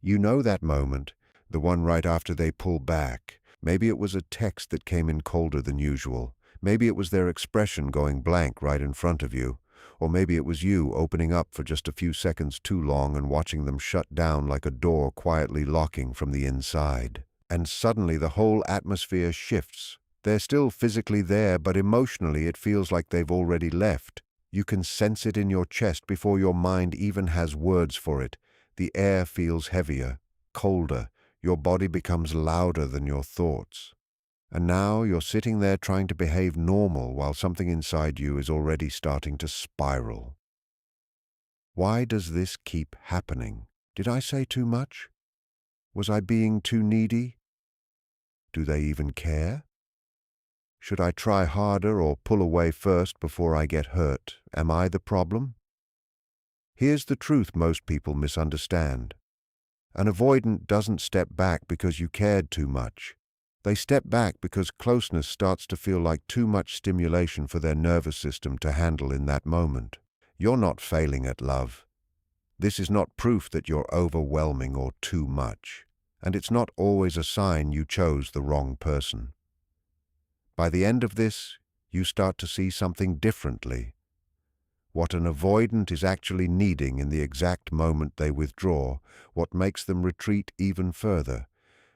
You know that moment, the one right after they pull back. Maybe it was a text that came in colder than usual. Maybe it was their expression going blank right in front of you. Or maybe it was you opening up for just a few seconds too long and watching them shut down like a door quietly locking from the inside. And suddenly the whole atmosphere shifts. They're still physically there, but emotionally it feels like they've already left. You can sense it in your chest before your mind even has words for it. The air feels heavier, colder. Your body becomes louder than your thoughts. And now you're sitting there trying to behave normal while something inside you is already starting to spiral. Why does this keep happening? Did I say too much? Was I being too needy? Do they even care? Should I try harder or pull away first before I get hurt? Am I the problem? Here's the truth most people misunderstand. An avoidant doesn't step back because you cared too much. They step back because closeness starts to feel like too much stimulation for their nervous system to handle in that moment. You're not failing at love. This is not proof that you're overwhelming or too much, and it's not always a sign you chose the wrong person. By the end of this, you start to see something differently. What an avoidant is actually needing in the exact moment they withdraw, what makes them retreat even further,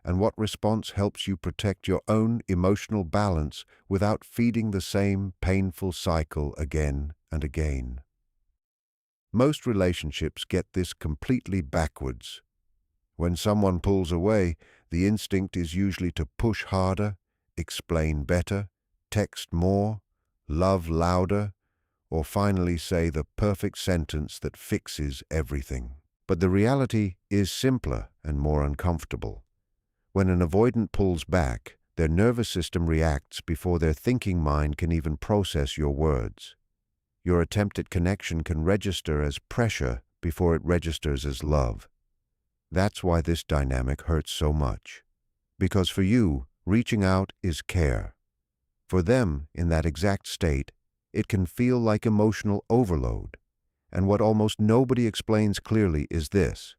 and what response helps you protect your own emotional balance without feeding the same painful cycle again and again. Most relationships get this completely backwards. When someone pulls away, the instinct is usually to push harder, explain better, text more, love louder, or finally say the perfect sentence that fixes everything. But the reality is simpler and more uncomfortable. When an avoidant pulls back, their nervous system reacts before their thinking mind can even process your words. Your attempt at connection can register as pressure before it registers as love. That's why this dynamic hurts so much. Because for you, reaching out is care. For them, in that exact state, it can feel like emotional overload. And what almost nobody explains clearly is this.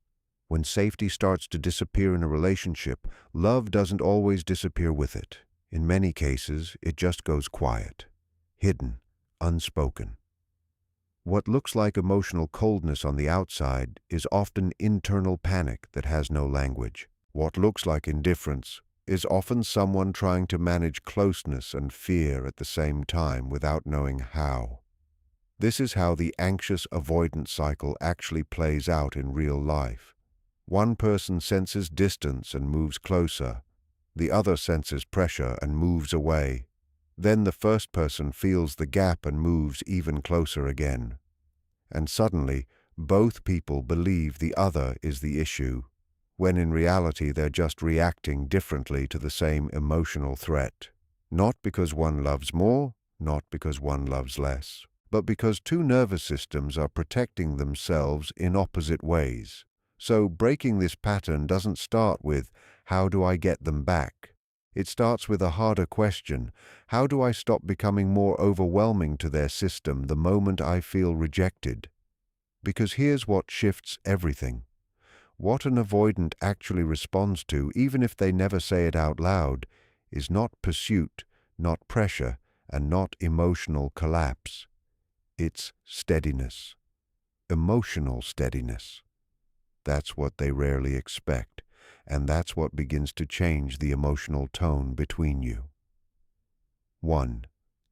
When safety starts to disappear in a relationship, love doesn't always disappear with it. In many cases, it just goes quiet, hidden, unspoken. What looks like emotional coldness on the outside is often internal panic that has no language. What looks like indifference is often someone trying to manage closeness and fear at the same time without knowing how. This is how the anxious avoidance cycle actually plays out in real life. One person senses distance and moves closer. The other senses pressure and moves away. Then the first person feels the gap and moves even closer again. And suddenly, both people believe the other is the issue, when in reality they're just reacting differently to the same emotional threat. Not because one loves more, not because one loves less, but because two nervous systems are protecting themselves in opposite ways. So breaking this pattern doesn't start with, how do I get them back? It starts with a harder question, how do I stop becoming more overwhelming to their system the moment I feel rejected? Because here's what shifts everything. What an avoidant actually responds to, even if they never say it out loud, is not pursuit, not pressure, and not emotional collapse. It's steadiness, emotional steadiness. That's what they rarely expect, and that's what begins to change the emotional tone between you. 1.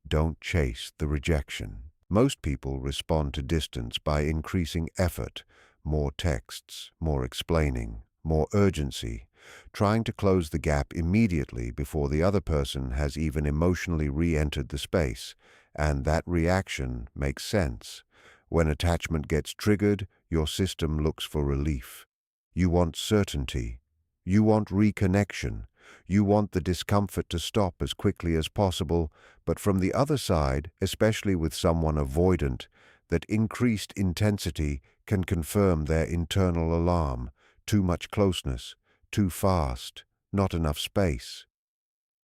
Don't chase the rejection. Most people respond to distance by increasing effort, more texts, more explaining, more urgency, trying to close the gap immediately before the other person has even emotionally re-entered the space, and that reaction makes sense. When attachment gets triggered, your system looks for relief. You want certainty. You want reconnection. You want the discomfort to stop as quickly as possible, but from the other side, especially with someone avoidant, that increased intensity can confirm their internal alarm, too much closeness, too fast, not enough space.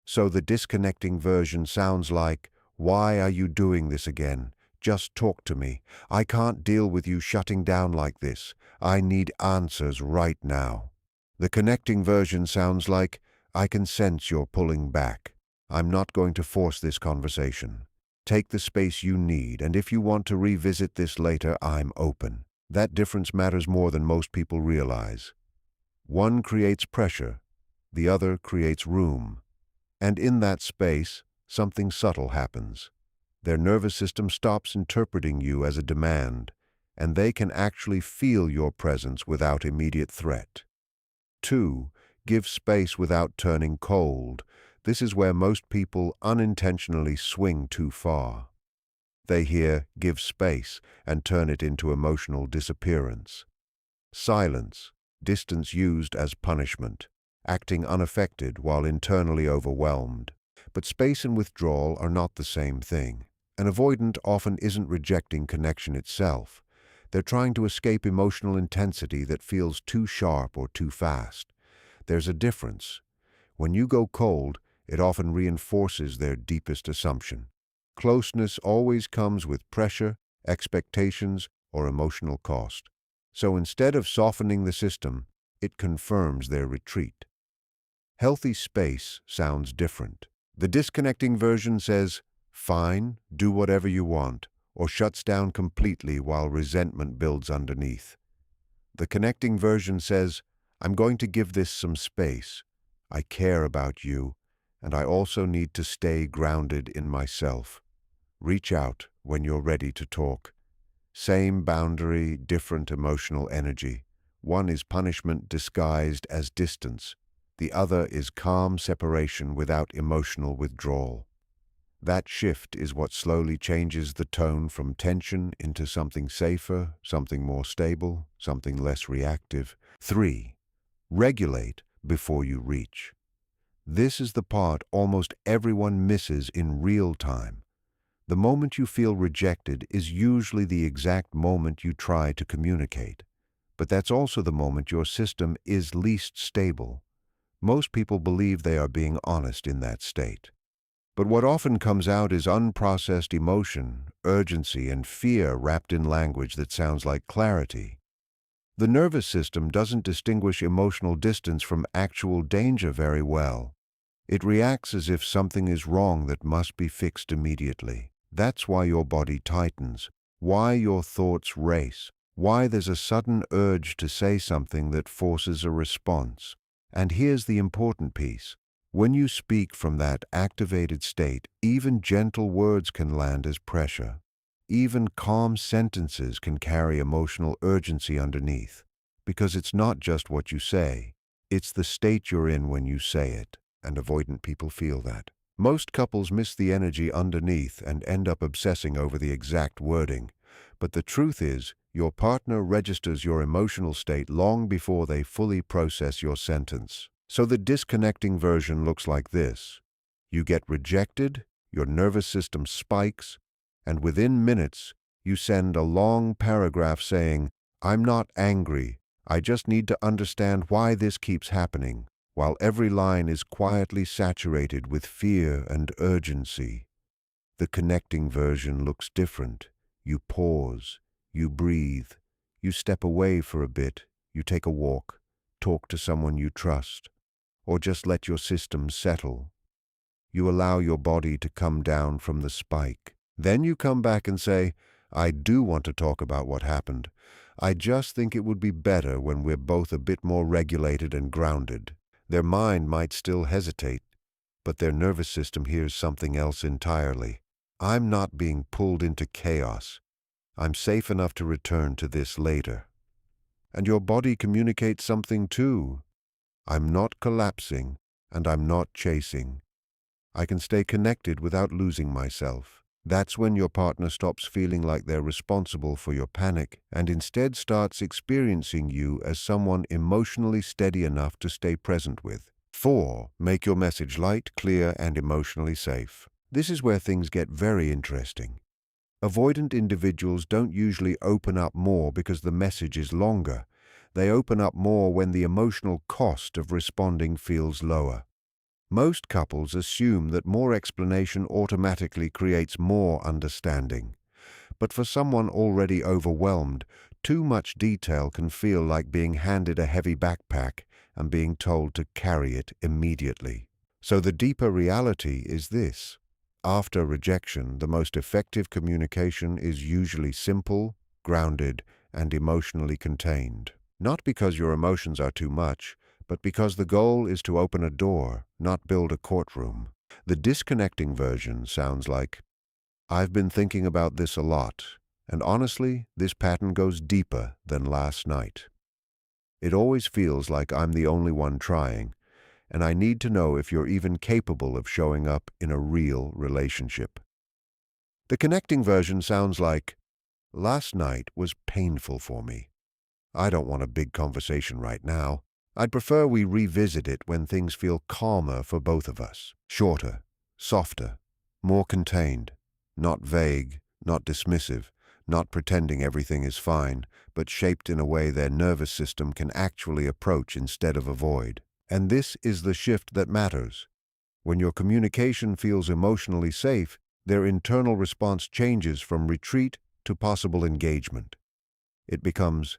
So the disconnecting version sounds like, why are you doing this again? Just talk to me. I can't deal with you shutting down like this. I need answers right now. The connecting version sounds like, I can sense you're pulling back. I'm not going to force this conversation. Take the space you need, and if you want to revisit this later, I'm open. That difference matters more than most people realize. One creates pressure, the other creates room. And in that space, something subtle happens. Their nervous system stops interpreting you as a demand, and they can actually feel your presence without immediate threat. 2. Give space without turning cold. This is where most people unintentionally swing too far. They hear, give space, and turn it into emotional disappearance. Silence, distance used as punishment, acting unaffected while internally overwhelmed. But space and withdrawal are not the same thing. An avoidant often isn't rejecting connection itself. They're trying to escape emotional intensity that feels too sharp or too fast. There's a difference. When you go cold, it often reinforces their deepest assumption. Closeness always comes with pressure, expectations, or emotional cost. So instead of softening the system, it confirms their retreat. Healthy space sounds different. The disconnecting version says, fine, do whatever you want, or shuts down completely while resentment builds underneath. The connecting version says, I'm going to give this some space. I care about you, and I also need to stay grounded in myself. Reach out when you're ready to talk. Same boundary, different emotional energy. One is punishment disguised as distance. The other is calm separation without emotional withdrawal. That shift is what slowly changes the tone from tension into something safer, something more stable, something less reactive. 3. Regulate before you reach. This is the part almost everyone misses in real time. The moment you feel rejected is usually the exact moment you try to communicate. But that's also the moment your system is least stable. Most people believe they are being honest in that state. But what often comes out is unprocessed emotion, urgency, and fear wrapped in language that sounds like clarity. The nervous system doesn't distinguish emotional distance from actual danger very well. It reacts as if something is wrong that must be fixed immediately. That's why your body tightens, why your thoughts race, why there's a sudden urge to say something that forces a response. And here's the important piece. When you speak from that activated state, even gentle words can land as pressure. Even calm sentences can carry emotional urgency underneath. Because it's not just what you say, it's the state you're in when you say it. And avoidant people feel that. Most couples miss the energy underneath and end up obsessing over the exact wording. But the truth is, your partner registers your emotional state long before they fully process your sentence. So the disconnecting version looks like this. You get rejected, your nervous system spikes, and within minutes, you send a long paragraph saying, I'm not angry, I just need to understand why this keeps happening, while every line is quietly saturated with fear and urgency. The connecting version looks different. You pause, you breathe, you step away for a bit, you take a walk, talk to someone you trust, or just let your system settle. You allow your body to come down from the spike. Then you come back and say, I do want to talk about what happened. I just think it would be better when we're both a bit more regulated and grounded. Their mind might still hesitate, but their nervous system hears something else entirely. I'm not being pulled into chaos. I'm safe enough to return to this later. And your body communicates something too. I'm not collapsing, and I'm not chasing. I can stay connected without losing myself. That's when your partner stops feeling like they're responsible for your panic and instead starts experiencing you as someone emotionally steady enough to stay present with. 4. Make your message light, clear, and emotionally safe. This is where things get very interesting. Avoidant individuals don't usually open up more because the message is longer. They open up more when the emotional cost of responding feels lower. Most couples assume that more explanation automatically creates more understanding. But for someone already overwhelmed, too much detail can feel like being handed a heavy backpack and being told to carry it immediately. So the deeper reality is this. After rejection, the most effective communication is usually simple, grounded, and emotionally contained. Not because your emotions are too much, but because the goal is to open a door, not build a courtroom. The disconnecting version sounds like, "I've been thinking about this a lot, and honestly, this pattern goes deeper than last night. It always feels like I'm the only one trying, and I need to know if you're even capable of showing up in a real relationship." The connecting version sounds like, "Last night was painful for me. I don't want a big conversation right now. I'd prefer we revisit it when things feel calmer for both of us. Shorter, softer, more contained, not vague, not dismissive, not pretending everything is fine, but shaped in a way their nervous system can actually approach instead of avoid." And this is the shift that matters. When your communication feels emotionally safe, their internal response changes from retreat to possible engagement. It becomes,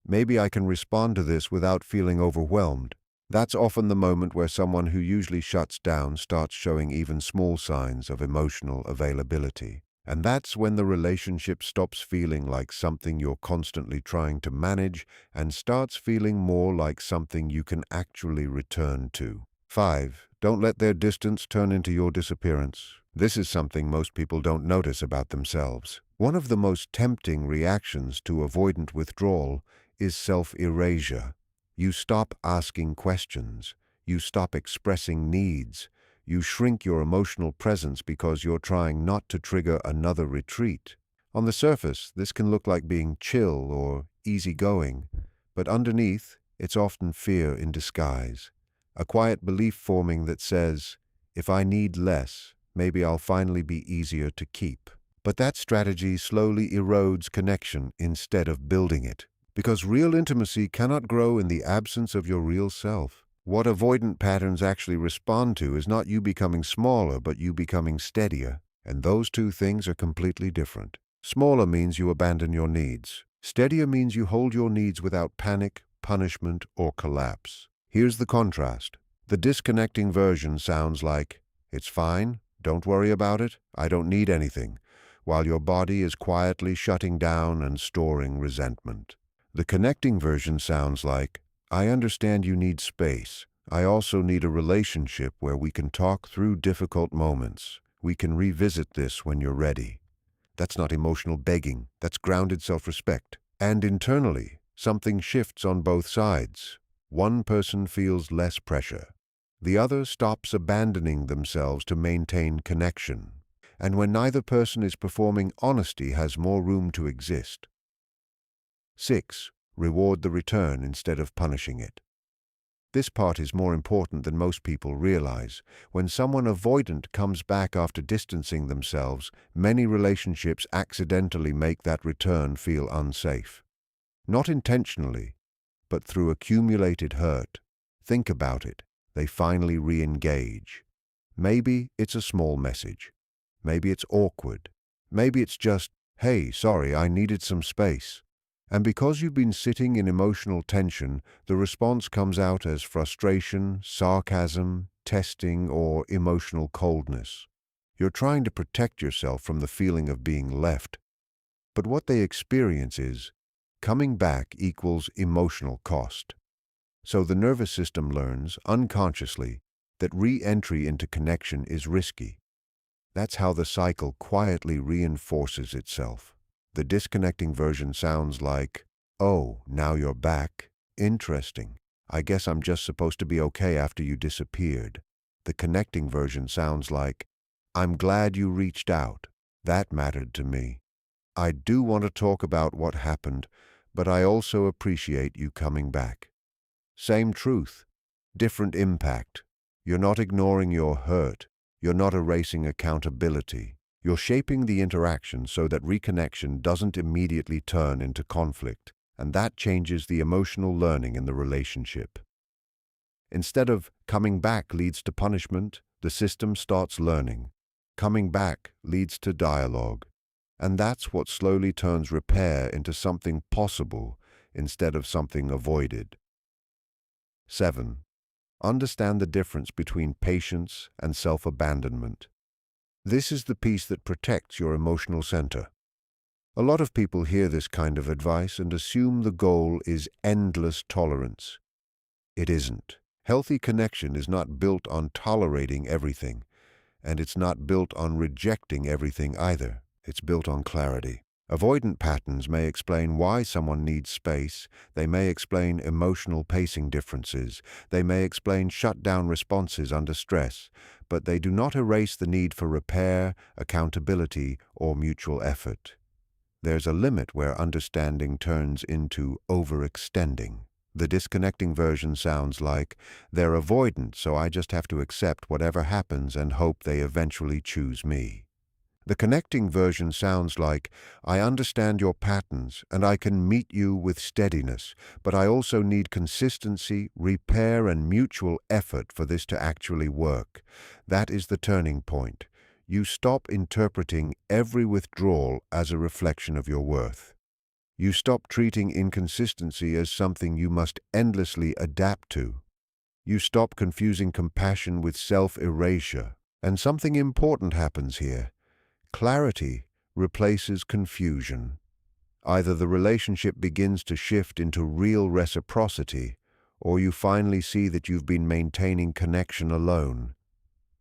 "Maybe I can respond to this without feeling overwhelmed." That's often the moment where someone who usually shuts down starts showing even small signs of emotional availability. And that's when the relationship stops feeling like something you're constantly trying to manage and starts feeling more like something you can actually return to. 5. Don't let their distance turn into your disappearance. This is something most people don't notice about themselves. One of the most tempting reactions to avoidant withdrawal is self-erasure. You stop asking questions. You stop expressing needs. You shrink your emotional presence because you're trying not to trigger another retreat. On the surface, this can look like being chill or easygoing, but underneath, it's often fear in disguise. A quiet belief forming that says, "If I need less, maybe I'll finally be easier to keep." But that strategy slowly erodes connection instead of building it. Because real intimacy cannot grow in the absence of your real self. What avoidant patterns actually respond to is not you becoming smaller, but you becoming steadier. And those two things are completely different. Smaller means you abandon your needs. Steadier means you hold your needs without panic, punishment, or collapse. Here's the contrast. The disconnecting version sounds like, "It's fine, don't worry about it, I don't need anything," while your body is quietly shutting down and storing resentment. The connecting version sounds like, "I understand you need space. I also need a relationship where we can talk through difficult moments. We can revisit this when you're ready." That's not emotional begging. That's grounded self-respect. And internally, something shifts on both sides. One person feels less pressure. The other stops abandoning themselves to maintain connection. And when neither person is performing, honesty has more room to exist. 6. Reward the return instead of punishing it. This part is more important than most people realize. When someone avoidant comes back after distancing themselves, many relationships accidentally make that return feel unsafe. Not intentionally, but through accumulated hurt. Think about it. They finally re-engage. Maybe it's a small message. Maybe it's awkward. Maybe it's just, "Hey, sorry, I needed some space." And because you've been sitting in emotional tension, the response comes out as frustration, sarcasm, testing, or emotional coldness. You're trying to protect yourself from the feeling of being left. But what they experience is, coming back equals emotional cost. So the nervous system learns, unconsciously, that re-entry into connection is risky. That's how the cycle quietly reinforces itself. The disconnecting version sounds like, "Oh, now you're back. Interesting. I guess I'm just supposed to be okay after you disappeared." The connecting version sounds like, "I'm glad you reached out. That mattered to me. I do want to talk about what happened, but I also appreciate you coming back." Same truth, different impact. You're not ignoring your hurt. You're not erasing accountability. You're shaping the interaction so that reconnection doesn't immediately turn into conflict, and that changes the emotional learning in the relationship. Instead of "coming back leads to punishment," the system starts learning. Coming back leads to dialogue. And that's what slowly turns repair into something possible instead of something avoided. 7. Understand the difference between patience and self-abandonment. This is the piece that protects your emotional center. A lot of people hear this kind of advice and assume the goal is endless tolerance. It isn't. Healthy connection is not built on tolerating everything, and it's not built on rejecting everything either. It's built on clarity. Avoidant patterns may explain why someone needs space. They may explain emotional pacing differences. They may explain shutdown responses under stress, but they do not erase the need for repair, accountability, or mutual effort. There's a limit where understanding turns into overextending. The disconnecting version sounds like, they're avoidant, so I just have to accept whatever happens and hope they eventually choose me. The connecting version sounds like, I understand your patterns and I can meet you with steadiness, but I also need consistency, repair, and mutual effort for this to actually work. That is the turning point. You stop interpreting every withdrawal as a reflection of your worth. You stop treating inconsistency as something you must endlessly adapt to. You stop confusing compassion with self-erasure. And something important happens here. Clarity replaces confusion. Either the relationship begins to shift into real reciprocity, or you finally see that you've been maintaining connection alone.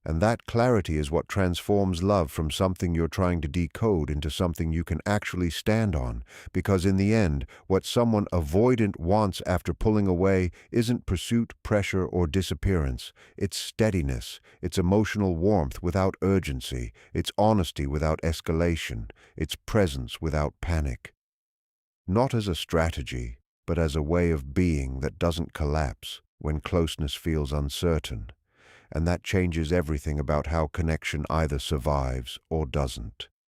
And that clarity is what transforms love from something you're trying to decode into something you can actually stand on. Because in the end, what someone avoidant wants after pulling away isn't pursuit, pressure, or disappearance. It's steadiness. It's emotional warmth without urgency. It's honesty without escalation. It's presence without panic. Not as a strategy, but as a way of being that doesn't collapse when closeness feels uncertain. And that changes everything about how connection either survives or doesn't.